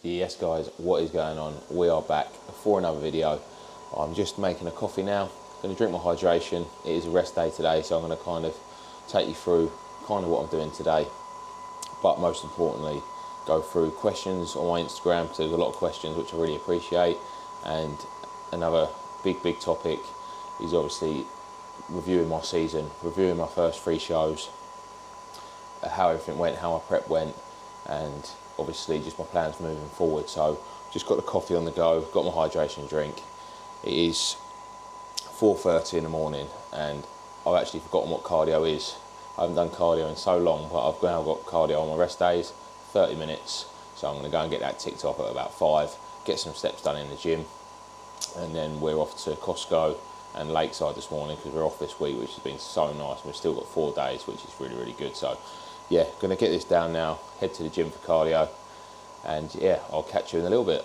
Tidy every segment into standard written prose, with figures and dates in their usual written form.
Yes guys, what is going on? We are back for another video. I'm just making a coffee now. Going to drink my hydration. It is a rest day today, so I'm going to kind of take you through kind of what I'm doing today. But most importantly, go through questions on my Instagram, because there's a lot of questions which I really appreciate. And another big topic is obviously reviewing my season, reviewing my first 3 shows, how everything went, how my prep went, and obviously just my plans moving forward. So just got the coffee on the go, got my hydration drink. It is 4:30 in the morning and I've actually forgotten what cardio is. I haven't done cardio in so long, but I've now got cardio on my rest days, 30 minutes. So I'm going to go and get that ticked off at about 5, get some steps done in the gym, and then we're off to Costco and Lakeside this morning because we're off this week, which has been so nice. We've still got 4 days, which is really good. So yeah, going to get this down now, head to the gym for cardio, and yeah, I'll catch you in a little bit.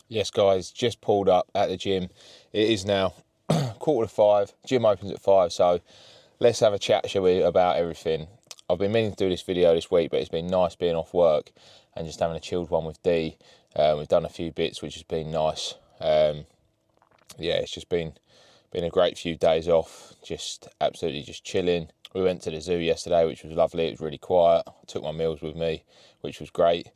Yes guys, just pulled up at the gym. It is now 4:45, gym opens at 5, so let's have a chat, shall we, about everything. I've been meaning to do this video this week, but it's been nice being off work and just having a chilled one with Dee. We've done a few bits, which has been nice. Yeah, it's just been a great few days off, just absolutely just chilling. We went to the zoo yesterday, which was lovely. It was really quiet. I took my meals with me, which was great.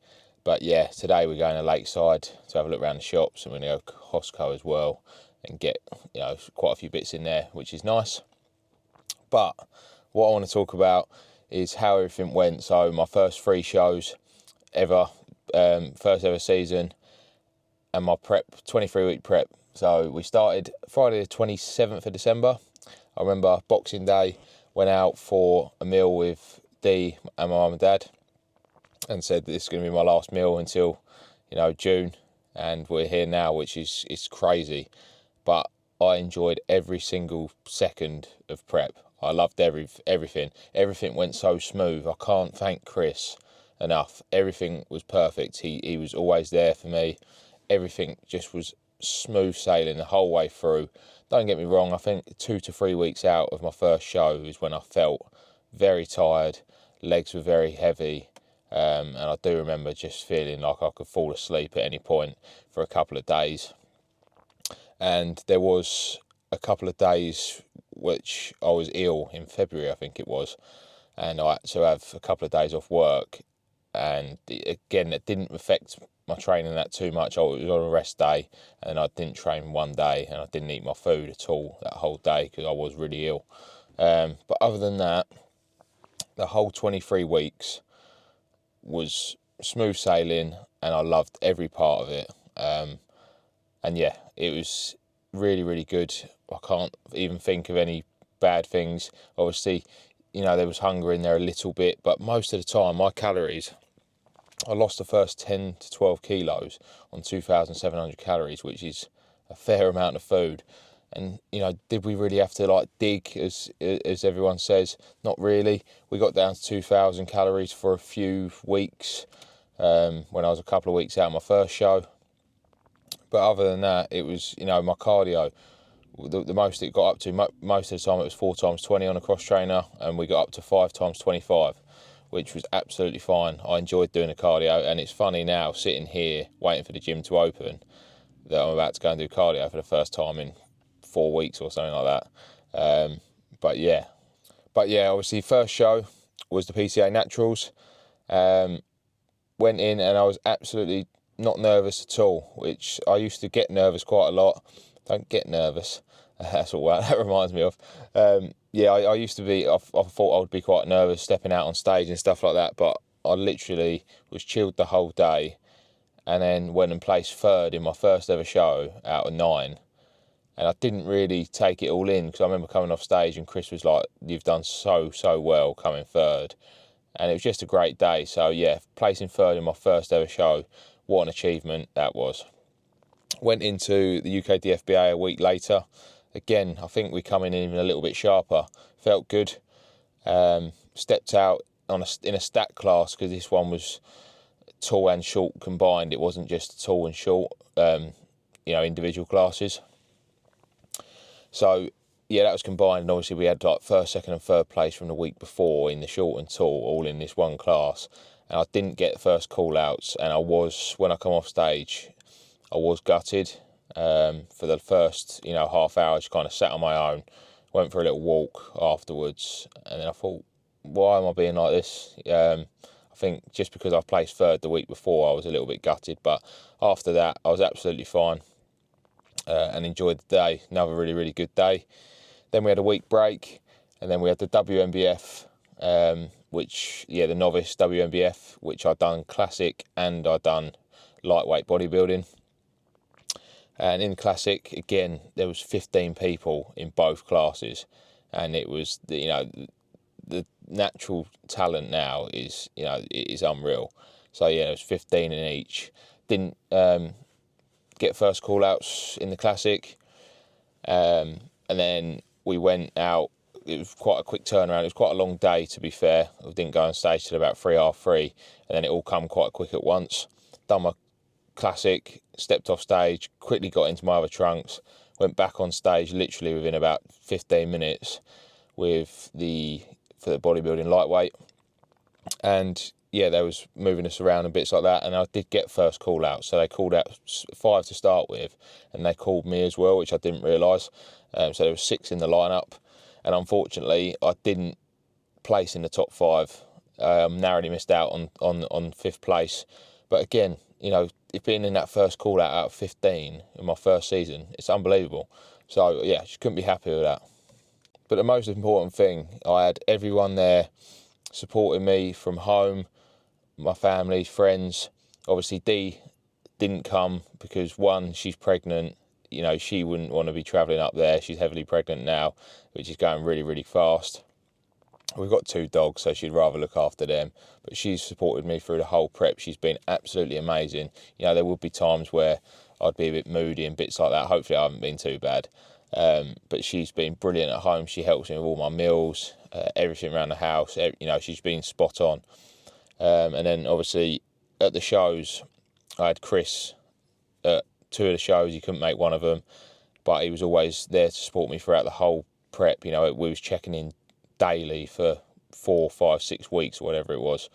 But yeah, today we're going to Lakeside to have a look around the shops, and we're going to go to Costco as well and get, you know, quite a few bits in there, which is nice. But what I want to talk about is how everything went. So my first 3 shows ever, first ever season, and my prep, 23-week prep. So we started Friday the 27th of December. I remember Boxing Day, went out for a meal with Dee and my mum and dad and said this is going to be my last meal until, you know, June, and we're here now, which is crazy. But I enjoyed every single second of prep. I loved everything. Everything went so smooth. I can't thank Chris enough. Everything was perfect. He was always there for me. Everything just was smooth sailing the whole way through. Don't get me wrong, I think 2 to 3 weeks out of my first show is when I felt very tired, legs were very heavy, and I do remember just feeling like I could fall asleep at any point for a couple of days. And there was a couple of days which I was ill in February, I think it was, and I had to have a couple of days off work, and again, it didn't affect my training that too much. I was on a rest day and I didn't train one day, and I didn't eat my food at all that whole day because I was really ill. But other than that, the whole 23 weeks was smooth sailing and I loved every part of it. And yeah, it was really good. I can't even think of any bad things. Obviously, you know, there was hunger in there a little bit, but most of the time my calories, I lost the first 10 to 12 kilos on 2,700 calories, which is a fair amount of food. And, you know, did we really have to like dig, as everyone says? Not really. We got down to 2,000 calories for a few weeks when I was a couple of weeks out of my first show. But other than that, it was, you know, my cardio, the most it got up to, most of the time it was 4 times 20 on a cross trainer, and we got up to 5 times 25. Which was absolutely fine. I enjoyed doing the cardio, and it's funny now, sitting here waiting for the gym to open, that I'm about to go and do cardio for the first time in 4 weeks or something like that. But yeah, obviously first show was the PCA Naturals. Went in and I was absolutely not nervous at all, which I used to get nervous quite a lot. Don't get nervous. That's what that reminds me of. Yeah, I used to be, I thought I would be quite nervous stepping out on stage and stuff like that, but I literally was chilled the whole day, and then went and placed 3rd in my first ever show out of 9. And I didn't really take it all in, because I remember coming off stage and Chris was like, you've done so well coming 3rd. And it was just a great day. So yeah, placing 3rd in my first ever show, what an achievement that was. Went into the UK DFBA a week later. Again, I think we come in even a little bit sharper. Felt good. Stepped out in a stat class, because this one was tall and short combined. It wasn't just tall and short, you know, individual classes. So yeah, that was combined, and obviously we had like 1st, 2nd and 3rd place from the week before in the short and tall, all in this one class. and I didn't get the first call outs, and when I come off stage, I was gutted. For the first, half hour, I just kind of sat on my own, went for a little walk afterwards, and then I thought, why am I being like this? I think just because I placed third the week before, I was a little bit gutted, but after that, I was absolutely fine, and enjoyed the day. Another really, really good day. Then we had a week break, and then we had the WMBF, the novice WMBF, which I'd done classic and I'd done lightweight bodybuilding. And in classic, again, there was 15 people in both classes, and it was, the natural talent now is, it is unreal. So yeah, it was 15 in each. Didn't get first call outs in the classic, and then we went out. It was quite a quick turnaround. It was quite a long day, to be fair. I didn't go on stage till about 3:30, and then it all come quite quick at once. Done my classic, stepped off stage, quickly got into my other trunks, went back on stage literally within about 15 minutes for the bodybuilding lightweight. And yeah, they was moving us around and bits like that, and I did get first call out. So they called out 5 to start with, and they called me as well, which I didn't realise. So there was 6 in the lineup, and unfortunately I didn't place in the top 5. Narrowly missed out on 5th place. But again, it being in that first call out of 15 in my first season, it's unbelievable. So yeah, just couldn't be happy with that. But the most important thing, I had everyone there supporting me from home, my family, friends. Obviously Dee didn't come because, one, she's pregnant. She wouldn't want to be travelling up there. She's heavily pregnant now, which is going really, really fast. We've got 2 dogs, so she'd rather look after them. But she's supported me through the whole prep. She's been absolutely amazing. There would be times where I'd be a bit moody and bits like that. Hopefully I haven't been too bad. But she's been brilliant at home. She helps me with all my meals, everything around the house. She's been spot on. And then obviously at the shows, I had Chris at 2 of the shows. He couldn't make one of them, but he was always there to support me throughout the whole prep. We was checking in daily for 4, 5, 6 weeks, or whatever it was,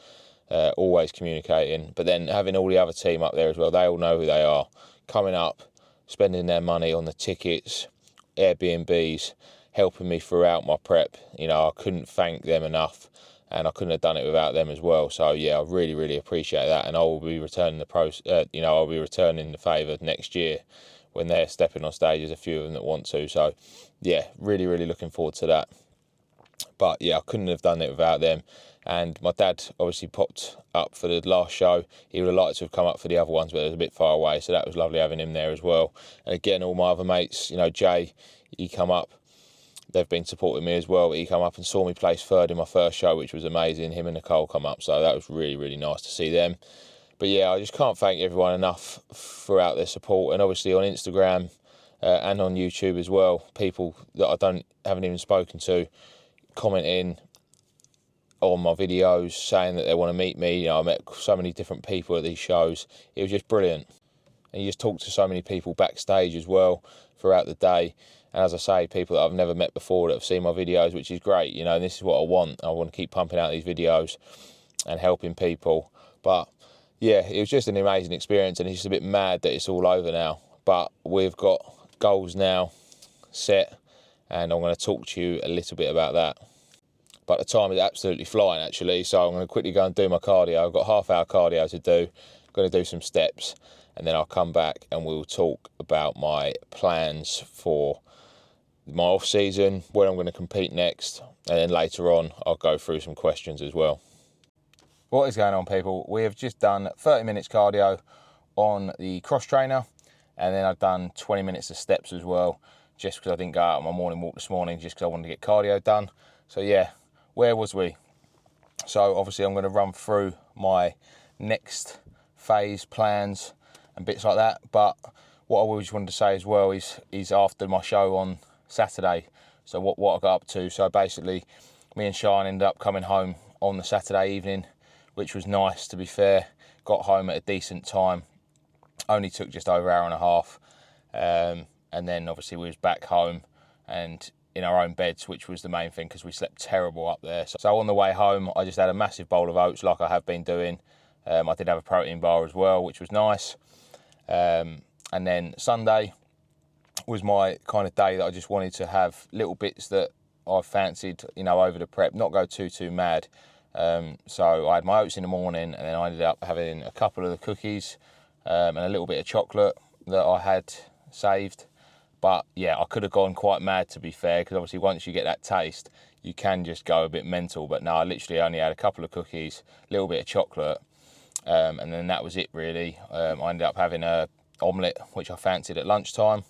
always communicating. But then having all the other team up there as well, they all know who they are, coming up, spending their money on the tickets, Airbnbs, helping me throughout my prep. I couldn't thank them enough, and I couldn't have done it without them as well. So yeah, I really, really appreciate that, and I will be returning I'll be returning the favour next year when they're stepping on stage. There's a few of them that want to. So yeah, really, really looking forward to that. But yeah, I couldn't have done it without them. And my dad obviously popped up for the last show. He would have liked to have come up for the other ones, but it was a bit far away, so that was lovely having him there as well. And again, all my other mates, Jay, he come up. They've been supporting me as well. He come up and saw me place third in my first show, which was amazing. Him and Nicole come up, so that was really, really nice to see them. But yeah, I just can't thank everyone enough throughout their support, and obviously on Instagram and on YouTube as well. People that I haven't even spoken to, commenting on my videos, saying that they want to meet me. I met so many different people at these shows. It was just brilliant. And you just talk to so many people backstage as well throughout the day. And as I say, people that I've never met before that have seen my videos, which is great. And this is what I want. I want to keep pumping out these videos and helping people. But yeah, it was just an amazing experience, and it's just a bit mad that it's all over now. But we've got goals now set, and I'm going to talk to you a little bit about that. But the time is absolutely flying, actually, so I'm going to quickly go and do my cardio. I've got half-hour cardio to do. I'm going to do some steps, and then I'll come back and we'll talk about my plans for my off-season, where I'm going to compete next, and then later on I'll go through some questions as well. What is going on, people? We have just done 30 minutes cardio on the cross trainer, and then I've done 20 minutes of steps as well, just because I didn't go out on my morning walk this morning, just because I wanted to get cardio done. So yeah, where was we? So obviously I'm going to run through my next phase plans and bits like that. But what I always wanted to say as well is after my show on Saturday, so what I got up to. So basically, me and Sean ended up coming home on the Saturday evening, which was nice, to be fair. Got home at a decent time. Only took just over an hour and a half. And then obviously we was back home, and in our own beds, which was the main thing because we slept terrible up there. So on the way home, I just had a massive bowl of oats like I have been doing. I did have a protein bar as well, which was nice. And then Sunday was my kind of day that I just wanted to have little bits that I fancied, over the prep, not go too mad. So I had my oats in the morning, and then I ended up having a couple of the cookies and a little bit of chocolate that I had saved. But yeah, I could have gone quite mad, to be fair, because obviously once you get that taste, you can just go a bit mental. But no, I literally only had a couple of cookies, a little bit of chocolate, and then that was it really. I ended up having a omelette, which I fancied at lunchtime,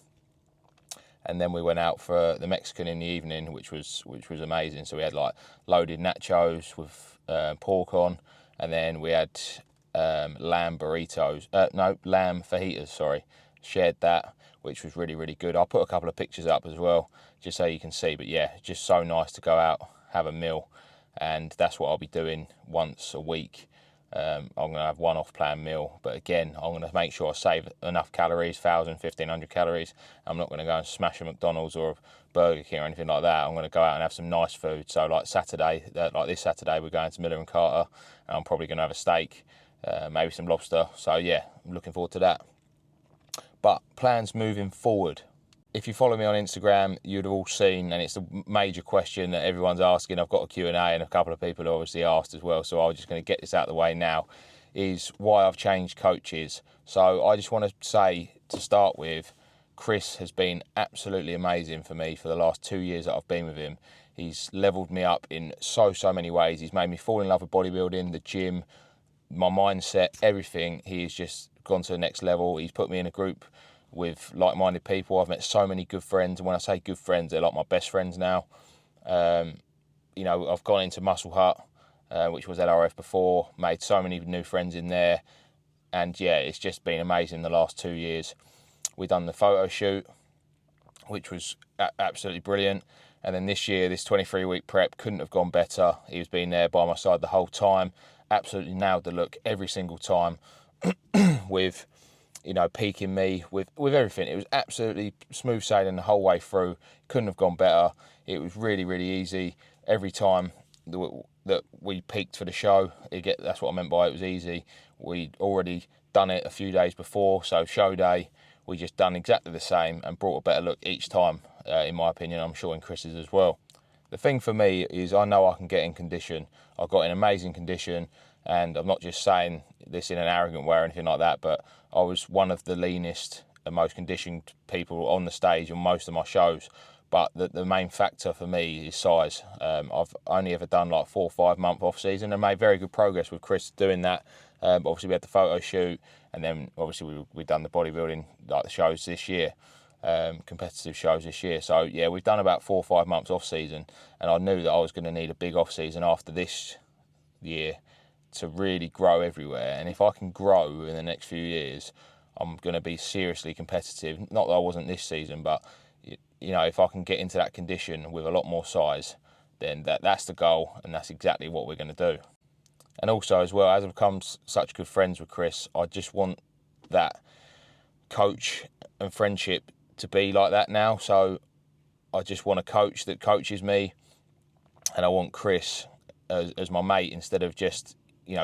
and then we went out for the Mexican in the evening, which was amazing. So we had like loaded nachos with pork on, and then we had lamb fajitas, sorry. Shared that, which was really, really good. I'll put a couple of pictures up as well, just so you can see. But yeah, just so nice to go out, have a meal, and that's what I'll be doing once a week. I'm going to have one off-plan meal, but again, I'm going to make sure I save enough calories, 1,000, 1,500 calories. I'm not going to go and smash a McDonald's or a Burger King or anything like that. I'm going to go out and have some nice food. So like this Saturday, we're going to Miller and Carter, and I'm probably going to have a steak, maybe some lobster. So yeah, I'm looking forward to that. But plans moving forward. If you follow me on Instagram, you'd have all seen, and it's a major question that everyone's asking. I've got a Q&A, and a couple of people have obviously asked as well, so I'm just going to get this out of the way now, is why I've changed coaches. So I just want to say, to start with, Chris has been absolutely amazing for me for the last 2 years that I've been with him. He's levelled me up in so many ways. He's made me fall in love with bodybuilding, the gym, my mindset, everything. He's just gone to the next level. He's put me in a group with like-minded people. I've met so many good friends, and when I say good friends, they're like my best friends now. I've gone into Muscle Hut, which was LRF before, made so many new friends in there, and yeah, it's just been amazing the last 2 years. We've done the photo shoot, which was absolutely brilliant, and then this year, this 23-week prep couldn't have gone better. He's been there by my side the whole time, absolutely nailed the look every single time, with peaking me with everything. It was absolutely smooth sailing the whole way through. Couldn't have gone better. It was really, really easy every time that we peaked for the show. That's what I meant by it was easy. We'd already done it a few days before, so show day, we just done exactly the same and brought a better look each time, in my opinion. I'm sure in Chris's as well. The thing for me is I know I can get in condition. I've got an amazing condition, and I'm not just saying this in an arrogant way or anything like that, but I was one of the leanest and most conditioned people on the stage on most of my shows. But the main factor for me is size. I've only ever done like 4 or 5 month off season, and made very good progress with Chris doing that. Obviously we had the photo shoot, and then obviously we've done the bodybuilding, like the shows this year, competitive shows this year. So yeah, we've done about 4 or 5 months off season, and I knew that I was going to need a big off season after this year to really grow everywhere. And if I can grow in the next few years, I'm going to be seriously competitive. Not that I wasn't this season, but if I can get into that condition with a lot more size, then that's the goal, and that's exactly what we're going to do. And also as well, as I've become such good friends with Chris, I just want that coach and friendship to be like that now. So I just want a coach that coaches me, and I want Chris as my mate instead of just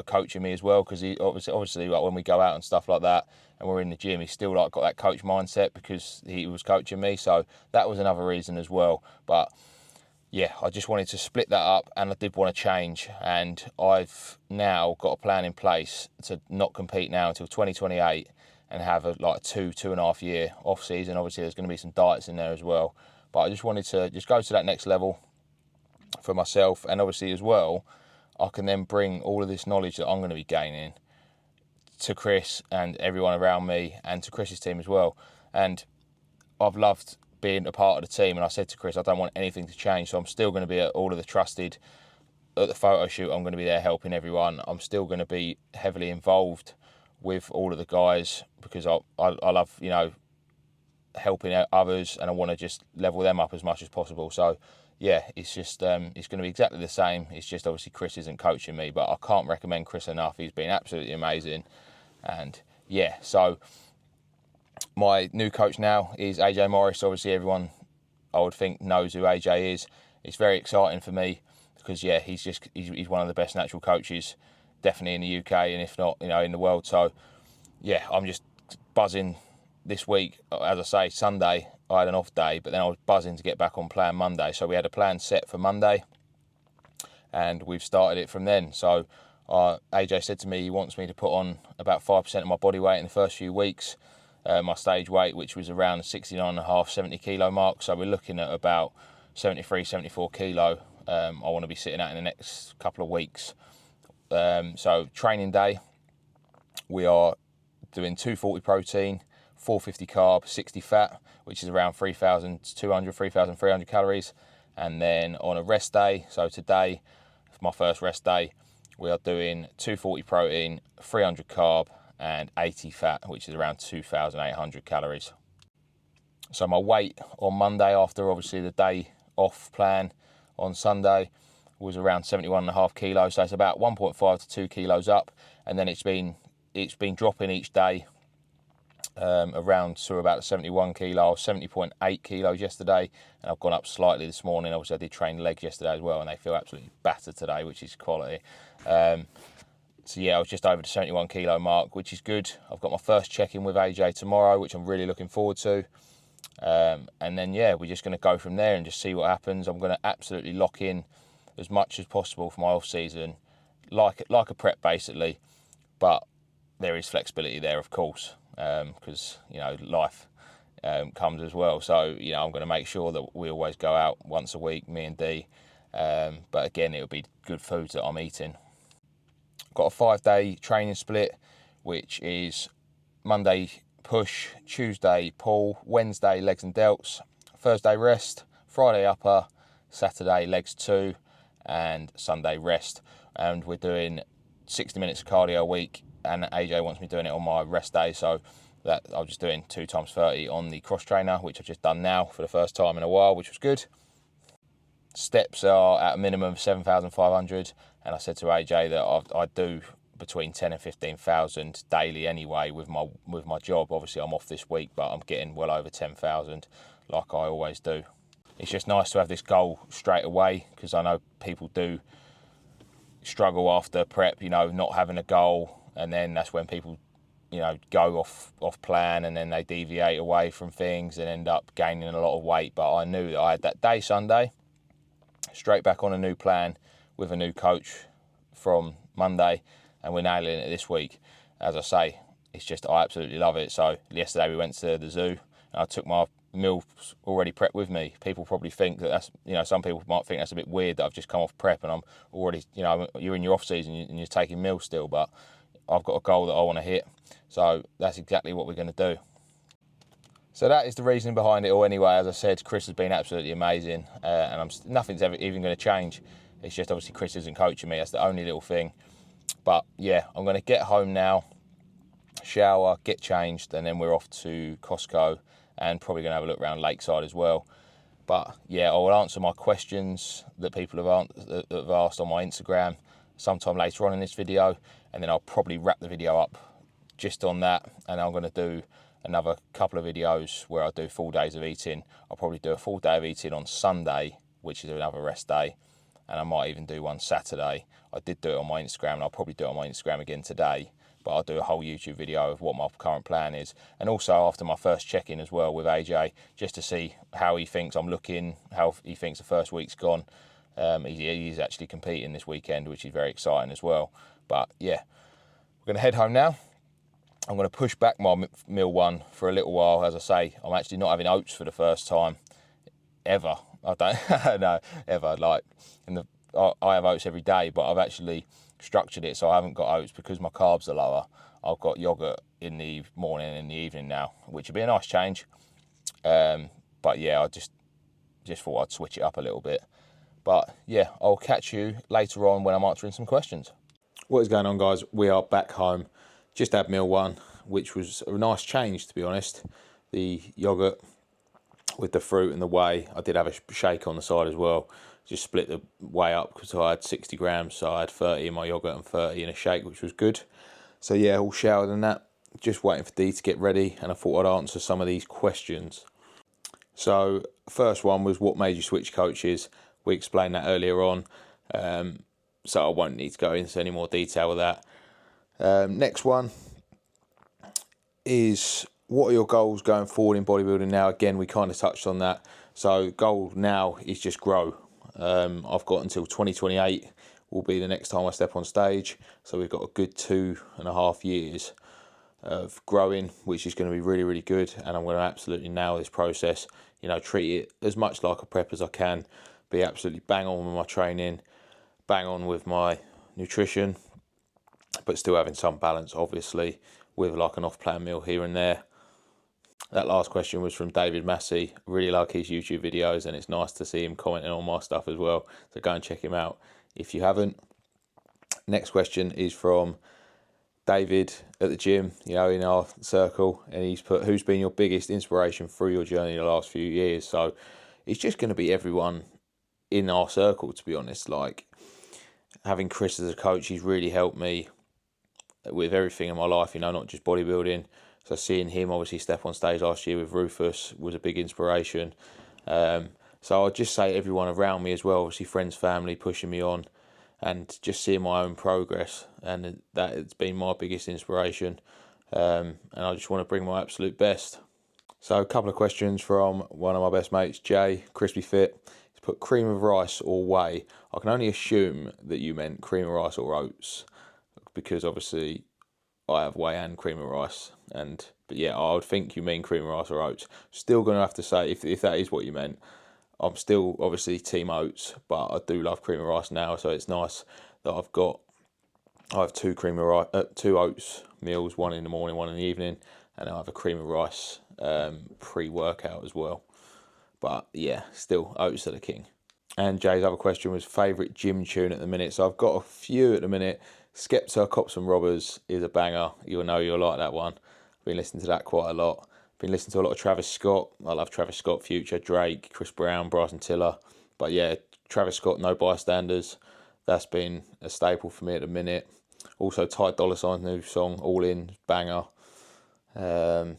coaching me as well, because he obviously like when we go out and stuff like that and we're in the gym, he's still like got that coach mindset because he was coaching me. So that was another reason as well. But yeah, I just wanted to split that up, and I did want to change, and I've now got a plan in place to not compete now until 2028 and have a 2.5 year off season. Obviously there's going to be some diets in there as well, but I just wanted to just go to that next level for myself, and obviously as well I can then bring all of this knowledge that I'm going to be gaining to Chris and everyone around me, and to Chris's team as well. And I've loved being a part of the team, and I said to Chris, I don't want anything to change, so I'm still going to be at all of the trusted, at the photo shoot, I'm going to be there helping everyone. I'm still going to be heavily involved with all of the guys, because I love, helping out others, and I want to just level them up as much as possible. So yeah, it's just it's going to be exactly the same. It's just obviously Chris isn't coaching me, but I can't recommend Chris enough. He's been absolutely amazing. And yeah, so my new coach now is AJ Morris. Obviously everyone I would think knows who AJ is. It's very exciting for me because, yeah, he's one of the best natural coaches, definitely in the UK, and if not, you know, in the world. So, yeah, I'm just buzzing this week. As I say, Sunday I had an off day, but then I was buzzing to get back on plan Monday. So we had a plan set for Monday, and we've started it from then. So AJ said to me he wants me to put on about 5% of my body weight in the first few weeks, my stage weight, which was around the 69.5, 70 kilo mark. So we're looking at about 73, 74 kilo. I want to be sitting at in the next couple of weeks. So training day, we are doing 240 protein, 450 carb, 60 fat, which is around 3,200, 3,300 calories. And then on a rest day, so today, for my first rest day, we are doing 240 protein, 300 carb, and 80 fat, which is around 2,800 calories. So my weight on Monday, after obviously the day off plan on Sunday, was around 71.5 kilos. So it's about 1.5 to 2 kilos up, and then it's been dropping each day, around to about 71 kilos, 70.8 kilos yesterday, and I've gone up slightly this morning. Obviously I did train legs yesterday as well, and they feel absolutely battered today, which is quality. So yeah, I was just over the 71 kilo mark, which is good. I've got my first check-in with AJ tomorrow, which I'm really looking forward to. And then yeah, we're just going to go from there and just see what happens. I'm going to absolutely lock in as much as possible for my off season, like a prep basically, but there is flexibility there, of course, because you know, life comes as well. So you know, I'm going to make sure that we always go out once a week, me and Dee. But again, it'll be good foods that I'm eating. Got a 5-day training split, which is Monday push, Tuesday pull, Wednesday legs and delts, Thursday rest, Friday upper, Saturday legs 2, and Sunday rest. And we're doing 60 minutes of cardio a week, and AJ wants me doing it on my rest day, so that I'm just doing 2 times 30 on the cross trainer, which I've just done now for the first time in a while, which was good. Steps are at a minimum of 7,500, and I said to AJ that I do between 10 and 15,000 daily anyway with my job. Obviously I'm off this week, but I'm getting well over 10,000 like I always do. It's just nice to have this goal straight away, because I know people do struggle after prep, you know, not having a goal, and then that's when people, you know, go off plan, and then they deviate away from things and end up gaining a lot of weight. But I knew that I had that day Sunday, straight back on a new plan with a new coach from Monday, and we're nailing it this week. As I say, it's just, I absolutely love it. So yesterday we went to the zoo, and I took my meal already prepped with me. People probably think that's, you know, some people might think that's a bit weird that I've just come off prep and I'm already, you know, you're in your off season and you're taking meals still, but I've got a goal that I want to hit. So that's exactly what we're going to do. So that is the reason behind it all anyway. As I said, Chris has been absolutely amazing, and nothing's ever even going to change. It's just obviously Chris isn't coaching me. That's the only little thing. But yeah, I'm going to get home now, shower, get changed, and then we're off to Costco and probably going to have a look around Lakeside as well. But yeah, I will answer my questions that people have asked on my Instagram sometime later on in this video, and then I'll probably wrap the video up just on that, and I'm going to do another couple of videos where I do full days of eating. I'll probably do a full day of eating on Sunday, which is another rest day, and I might even do one Saturday. I did do it on my Instagram, and I'll probably do it on my Instagram again today, but I'll do a whole YouTube video of what my current plan is, and also after my first check-in as well with AJ, just to see how he thinks I'm looking, how he thinks the first week's gone. He's actually competing this weekend, which is very exciting as well. But yeah, we're going to head home now. I'm going to push back my meal one for a little while. As I say, I'm actually not having oats for the first time ever. I don't know, ever. Like, I have oats every day, but I've actually structured it so I haven't got oats because my carbs are lower. I've got yogurt in the morning and in the evening now, which would be a nice change. But yeah, I just thought I'd switch it up a little bit. But yeah, I'll catch you later on when I'm answering some questions. What is going on, guys? We are back home. Just had meal one, which was a nice change, to be honest. The yogurt with the fruit and the whey. I did have a shake on the side as well. Just split the whey up because I had 60 grams, so I had 30 in my yogurt and 30 in a shake, which was good. So yeah, all showered and that. Just waiting for Dee to get ready, and I thought I'd answer some of these questions. So first one was, what made you switch coaches? We explained that earlier on, so I won't need to go into any more detail with that. Next one is, what are your goals going forward in bodybuilding now? Again, we kind of touched on that. So goal now is just grow. I've got until 2028 will be the next time I step on stage. So we've got a good 2.5 years of growing, which is going to be really, really good. And I'm going to absolutely nail this process, you know, treat it as much like a prep as I can, be absolutely bang on with my training, bang on with my nutrition, but still having some balance, obviously, with like an off-plan meal here and there. That last question was from David Massey. Really like his YouTube videos, and it's nice to see him commenting on my stuff as well. So go and check him out if you haven't. Next question is from David at the gym, you know, in our circle, and he's put, who's been your biggest inspiration through your journey the last few years? So it's just going to be everyone in our circle, to be honest. Like, having Chris as a coach, he's really helped me with everything in my life, you know, not just bodybuilding. So seeing him obviously step on stage last year with Rufus was a big inspiration. So I'd just say everyone around me as well, obviously friends, family, pushing me on, and just seeing my own progress, and that has been my biggest inspiration. And I just want to bring my absolute best. So a couple of questions from one of my best mates, Jay, Crispy Fit. He's put, cream of rice or whey? I can only assume that you meant cream of rice or oats, because obviously I have whey and cream of rice. But yeah, I would think you mean cream of rice or oats. Still going to have to say, if that is what you meant, I'm still obviously team oats, but I do love cream of rice now. So it's nice that I have two two oats meals, one in the morning, one in the evening, and I have a cream of rice pre-workout as well. But yeah, still oats are the king. And Jay's other question was, favourite gym tune at the minute? So I've got a few at the minute. Skepta, Cops and Robbers is a banger. You'll know you'll like that one. I've been listening to that quite a lot. Been listening to a lot of Travis Scott. I love Travis Scott, Future, Drake, Chris Brown, Bryson Tiller. But yeah, Travis Scott, No Bystanders. That's been a staple for me at the minute. Also, Ty Dolla Sign's new song, All In, banger. The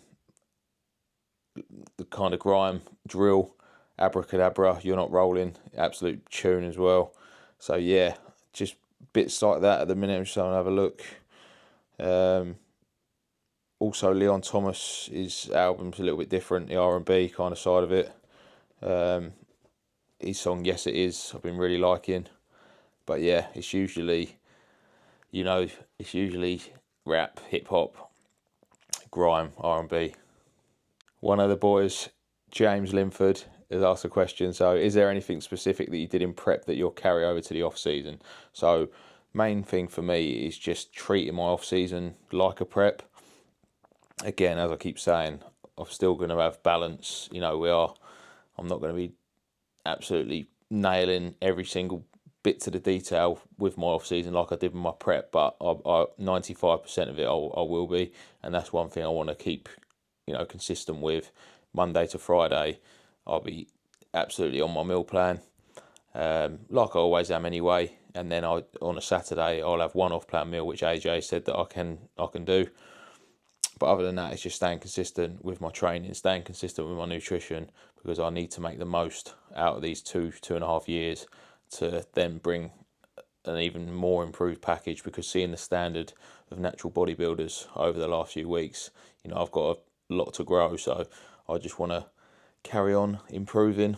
kind of grime, drill, Abracadabra, You're Not Rolling, absolute tune as well. So yeah, just bits like that at the minute. I'm just going to have a look. Also, Leon Thomas, his album's a little bit different, the R&B kind of side of it. His song Yes It Is, I've been really liking. But yeah, it's usually rap, hip hop, grime, R&B. One of the boys, James Linford, has asked a question. So, is there anything specific that you did in prep that you'll carry over to the off season? So, main thing for me is just treating my off season like a prep. Again, as I keep saying, I'm still going to have balance. You know, I'm not going to be absolutely nailing every single bit to the detail with my off season like I did with my prep, but 95% of it I will be, and that's one thing I want to keep, you know, consistent with. Monday to Friday, I'll be absolutely on my meal plan, like I always am anyway. And then on a Saturday, I'll have one off-plan meal, which AJ said that I can do. But other than that, it's just staying consistent with my training, staying consistent with my nutrition, because I need to make the most out of these 2.5 years to then bring an even more improved package. Because seeing the standard of natural bodybuilders over the last few weeks, you know, I've got a lot to grow. So I just want to carry on improving,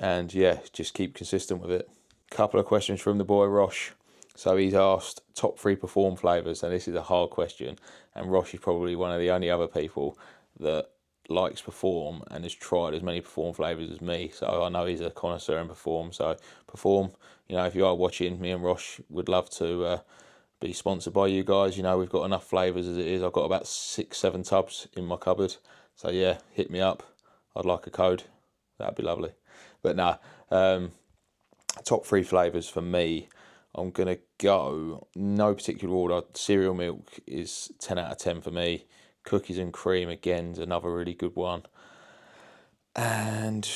and yeah, just keep consistent with it. Couple of questions from the boy Rosh. So he's asked top 3 Perform flavours, and this is a hard question, and Rosh is probably one of the only other people that likes Perform and has tried as many Perform flavours as me. So I know he's a connoisseur in Perform. So Perform, you know, if you are watching, me and Rosh would love to be sponsored by you guys. You know, we've got enough flavours as it is. I've got about 6-7 tubs in my cupboard. So yeah, hit me up. I'd like a code. That'd be lovely. But nah, top 3 flavours for me. I'm going to go, no particular order. Cereal milk is 10 out of 10 for me. Cookies and cream, again, is another really good one. And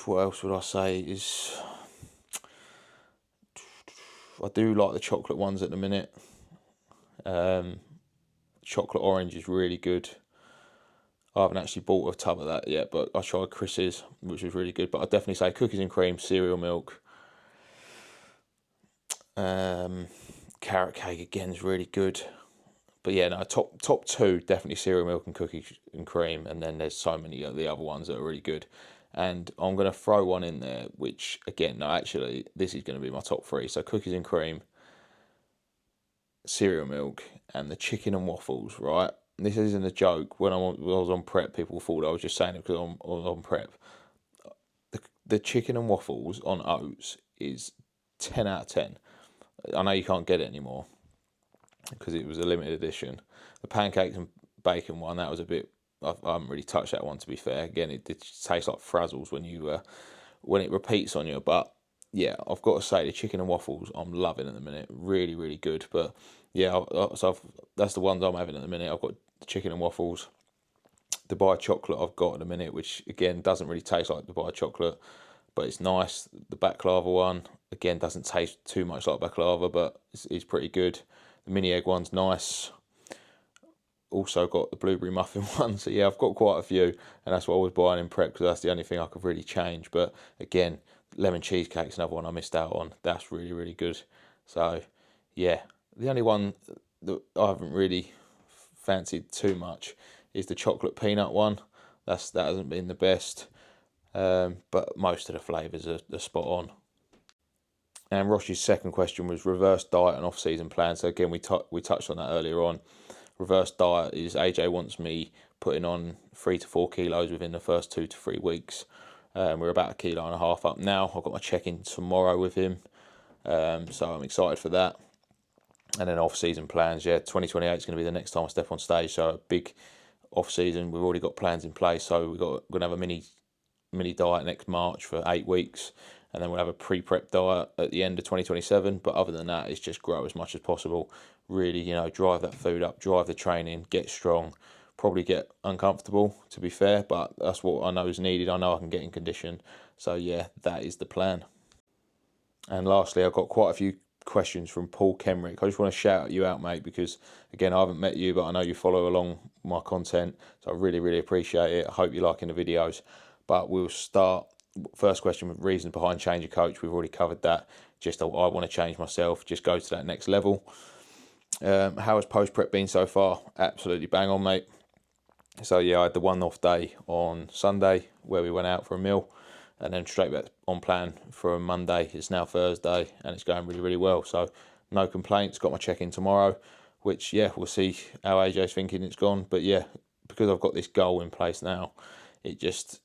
what else would I say is, I do like the chocolate ones at the minute. Chocolate orange is really good. I haven't actually bought a tub of that yet, but I tried Chris's, which was really good. But I'd definitely say cookies and cream, cereal milk. Carrot cake again is really good. But yeah, no, top two, definitely cereal milk and cookies and cream. And then there's so many of the other ones that are really good. And I'm going to throw one in there, which again, no, actually, this is going to be my top three. So cookies and cream, cereal milk, and the chicken and waffles, right? And this isn't a joke. When I was on prep, people thought I was just saying it because I was on prep. The chicken and waffles on oats is 10 out of 10. I know you can't get it anymore because it was a limited edition. The pancakes and bacon one, that was a bit, I haven't really touched that one, to be fair. Again, it did taste like Frazzles when it repeats on you. But yeah, I've got to say the chicken and waffles I'm loving at the minute. Really, really good. But yeah, that's the ones I'm having at the minute. I've got the chicken and waffles. The Dubai chocolate I've got at the minute, which again doesn't really taste like Dubai chocolate, but it's nice. The baklava one, again, doesn't taste too much like baklava, but it's pretty good. The mini egg one's nice. Also got the blueberry muffin one. So yeah, I've got quite a few, and that's what I was buying in prep because that's the only thing I could really change. But again, lemon cheesecake's another one I missed out on. That's really, really good. So yeah, the only one that I haven't really fancied too much is the chocolate peanut one. That hasn't been the best, but most of the flavours are spot on. And Rosh's second question was reverse diet and off-season plan. So again, we touched on that earlier on. Reverse diet is AJ wants me putting on 3 to 4 kilos within the first 2 to 3 weeks. We're about 1.5 kilos up now. I've got my check-in tomorrow with him, so I'm excited for that. And then off-season plans, yeah, 2028 is going to be the next time I step on stage. So a big off-season. We've already got plans in place. So we're going to have a mini diet next March for 8 weeks, and then we'll have a pre-prep diet at the end of 2027. But other than that, it's just grow as much as possible. Really, drive that food up, drive the training, get strong. Probably get uncomfortable, to be fair, but that's what I know is needed. I know I can get in condition. So yeah, that is the plan. And lastly, I've got quite a few questions from Paul Kenrick. I just want to shout you out, mate, because again, I haven't met you, but I know you follow along my content, so I really, really appreciate it. I hope you're liking the videos. But we'll start. First question with reasons behind change of coach. We've already covered that. Just I want to change myself, just go to that next level. How has post prep been so far? Absolutely bang on, mate. So yeah, I had the one-off day on Sunday where we went out for a meal, and then straight back on plan for a Monday. It's now Thursday, and it's going really, really well. So no complaints. Got my check-in tomorrow, which yeah, we'll see how AJ's thinking it's gone. But yeah, because I've got this goal in place now, I've just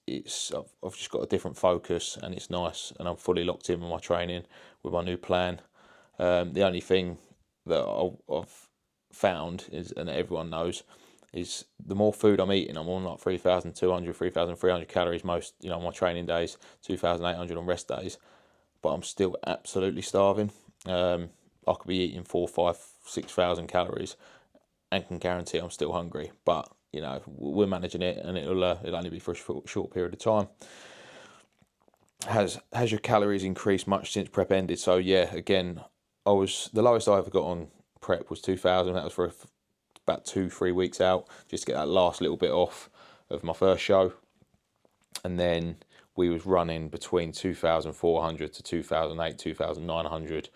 got a different focus, and it's nice, and I'm fully locked in with my training with my new plan. The only thing that I've found is, and everyone knows, is the more food I'm eating, I'm on like 3,200, 3,300 calories most, on my training days, 2,800 on rest days, but I'm still absolutely starving. I could be eating 4,000, 5,000, 6,000 calories and can guarantee I'm still hungry, but we're managing it, and it'll only be for a short period of time. Has your calories increased much since prep ended? So yeah, again, the lowest I ever got on prep was 2,000. That was for about 2-3 weeks out, just to get that last little bit off of my first show. And then we was running between 2,400 to 2,800, 2,900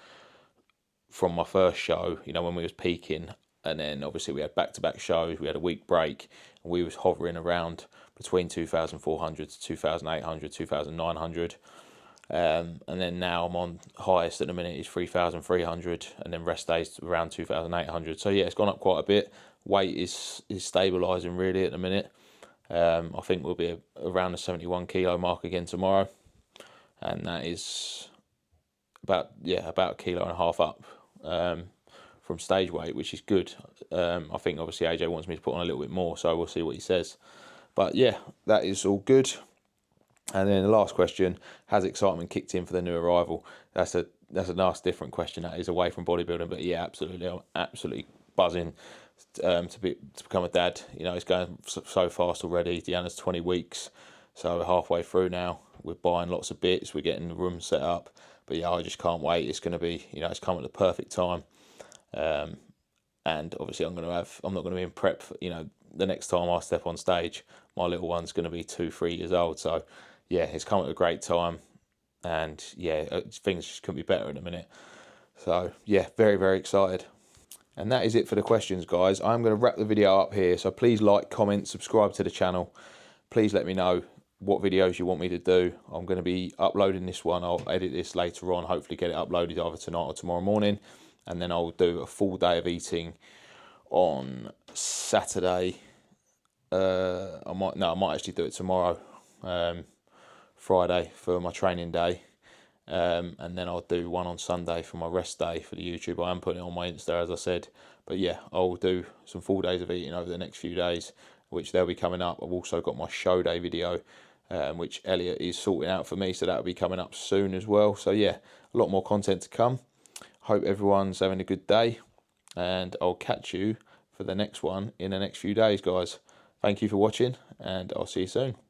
from my first show, when we was peaking. And then obviously we had back-to-back shows, we had a week break, and we was hovering around between 2,400 to 2,800, 2,900. And then now I'm on highest at the minute is 3,300, and then rest days around 2,800. So yeah, it's gone up quite a bit. Weight is stabilising really at the minute. I think we'll be around the 71 kilo mark again tomorrow, and that is about 1.5 kilos up from stage weight, which is good. I think obviously AJ wants me to put on a little bit more, so we'll see what he says. But yeah, that is all good. And then the last question, has excitement kicked in for the new arrival? That's a nice different question, that is, away from bodybuilding. But yeah, absolutely, I'm absolutely buzzing to become a dad. It's going so fast already. Deanna's 20 weeks, so we're halfway through now. We're buying lots of bits, we're getting the room set up. But yeah, I just can't wait. It's going to be, it's come at the perfect time. and obviously I'm not going to be in prep for, you know, the next time I step on stage, my little one's going to be 2-3 years old. So yeah, it's come at a great time, and yeah, things just couldn't be better in a minute. So yeah, very, very excited. And that is it for the questions, guys. I'm going to wrap the video up here. So please like, comment, subscribe to the channel. Please let me know what videos you want me to do. I'm going to be uploading this one. I'll edit this later on, hopefully get it uploaded either tonight or tomorrow morning. And then I'll do a full day of eating on Saturday. I might actually do it tomorrow, Friday, for my training day. And then I'll do one on Sunday for my rest day for the YouTube. I am putting it on my Insta, as I said. But yeah, I'll do some full days of eating over the next few days, which they'll be coming up. I've also got my show day video, which Elliot is sorting out for me, so that'll be coming up soon as well. So yeah, a lot more content to come. Hope everyone's having a good day, and I'll catch you for the next one in the next few days, guys. Thank you for watching, and I'll see you soon.